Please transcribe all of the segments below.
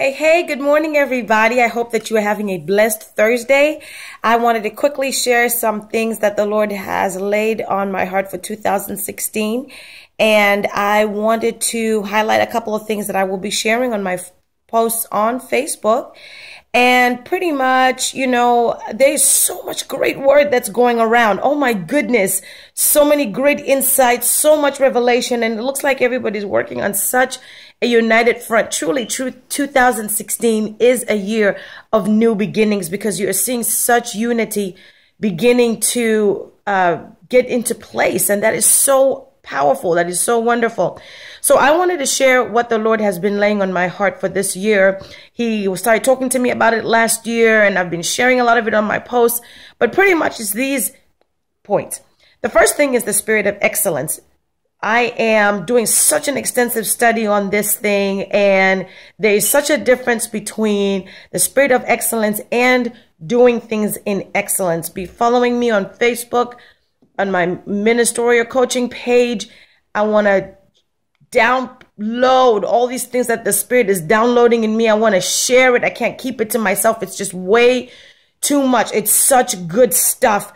Hey, good morning, everybody. I hope that you are having a blessed Thursday. I wanted to quickly share some things that the Lord has laid on my heart for 2016. And I wanted to highlight a couple of things that I will be sharing on my posts on Facebook. And pretty much, there's so much great word that's going around. Oh my goodness. So many great insights, so much revelation. And it looks like everybody's working on such a united front. Truly, 2016 is a year of new beginnings because you are seeing such unity beginning to get into place. And that is so powerful. That is so wonderful. So I wanted to share what the Lord has been laying on my heart for this year. He started talking to me about it last year, and I've been sharing a lot of it on my posts. But pretty much it's these points. The first thing is the spirit of excellence. I am doing such an extensive study on this thing, and there's such a difference between the spirit of excellence and doing things in excellence. Be following me on Facebook, on my ministerial coaching page. I want to download all these things that the Spirit is downloading in me. I want to share it. I can't keep it to myself. It's just way too much. It's such good stuff.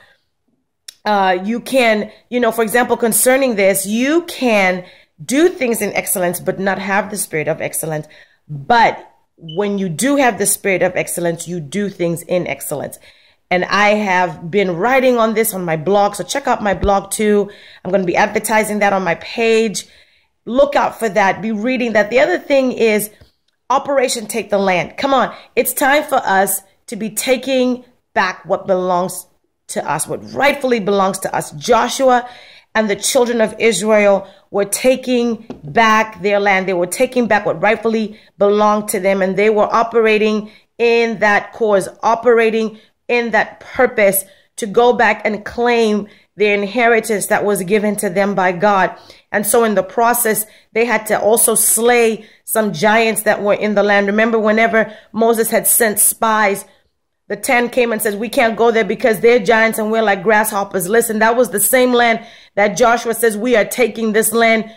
You can, for example, concerning this, you can do things in excellence, but not have the spirit of excellence. But when you do have the spirit of excellence, you do things in excellence. And I have been writing on this on my blog. So check out my blog too. I'm going to be advertising that on my page. Look out for that. Be reading that. The other thing is Operation Take the Land. Come on. It's time for us to be taking back what belongs to us, what rightfully belongs to us. Joshua and the children of Israel were taking back their land. They were taking back what rightfully belonged to them. And they were operating in that cause, operating in that purpose to go back and claim their inheritance that was given to them by God. And so in the process, they had to also slay some giants that were in the land. Remember, whenever Moses had sent spies, the 10 came and says, we can't go there because they're giants and we're like grasshoppers. Listen, that was the same land that Joshua says, we are taking this land,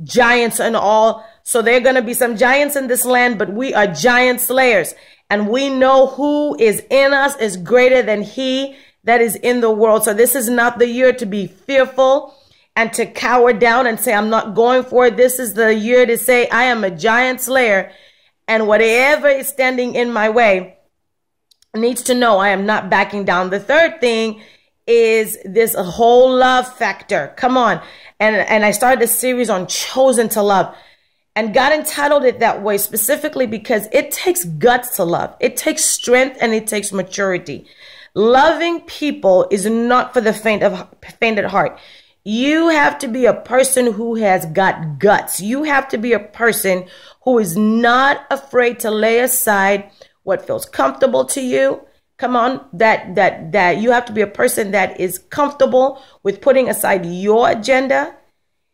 giants and all. So there are going to be some giants in this land, but we are giant slayers. And we know who is in us is greater than he that is in the world. So this is not the year to be fearful and to cower down and say, I'm not going for it. This is the year to say, I am a giant slayer. And whatever is standing in my way needs to know I am not backing down. The third thing is this whole love factor. Come on. And I started a series on chosen to love. And God entitled it that way specifically because it takes guts to love. It takes strength and it takes maturity. Loving people is not for the faint at heart. You have to be a person who has got guts. You have to be a person who is not afraid to lay aside what feels comfortable to you. Come on, that you have to be a person that is comfortable with putting aside your agenda.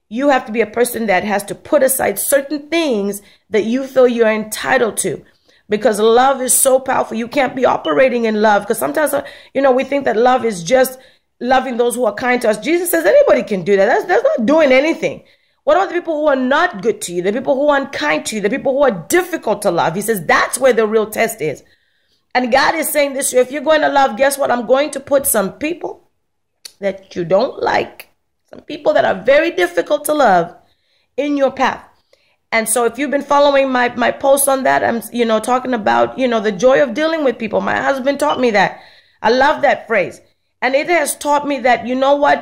You have to be a person that has to put aside certain things that you feel you're entitled to, because love is so powerful. You can't be operating in love because sometimes, we think that love is just loving those who are kind to us. Jesus says anybody can do that. That's not doing anything. What about the people who are not good to you, the people who are unkind to you, the people who are difficult to love? He says that's where the real test is. And God is saying this year, if you're going to love, guess what? I'm going to put some people that you don't like, some people that are very difficult to love in your path. And so if you've been following my posts on that, I'm, talking about, the joy of dealing with people. My husband taught me that. I love that phrase. And it has taught me that,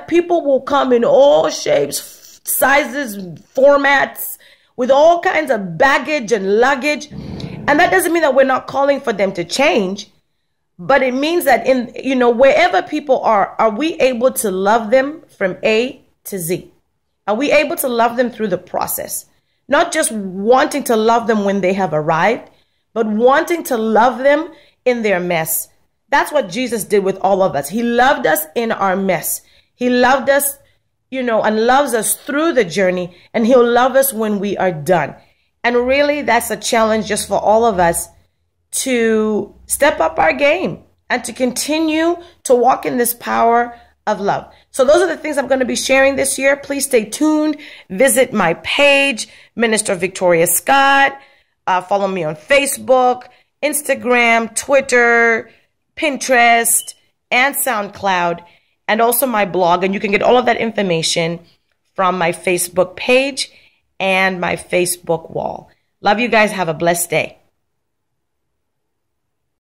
people will come in all shapes, sizes, formats, with all kinds of baggage and luggage. And that doesn't mean that we're not calling for them to change. But it means that wherever people are we able to love them from A to Z? Are we able to love them through the process? Not just wanting to love them when they have arrived, but wanting to love them in their mess. That's what Jesus did with all of us. He loved us in our mess. He loved us, and loves us through the journey, and he'll love us when we are done. And really, that's a challenge just for all of us to step up our game and to continue to walk in this power of love. So those are the things I'm going to be sharing this year. Please stay tuned. Visit my page, Minister Victoria Scott. Follow me on Facebook, Instagram, Twitter, Pinterest, and SoundCloud, and also my blog. And you can get all of that information from my Facebook page and my Facebook wall. Love you guys. Have a blessed day.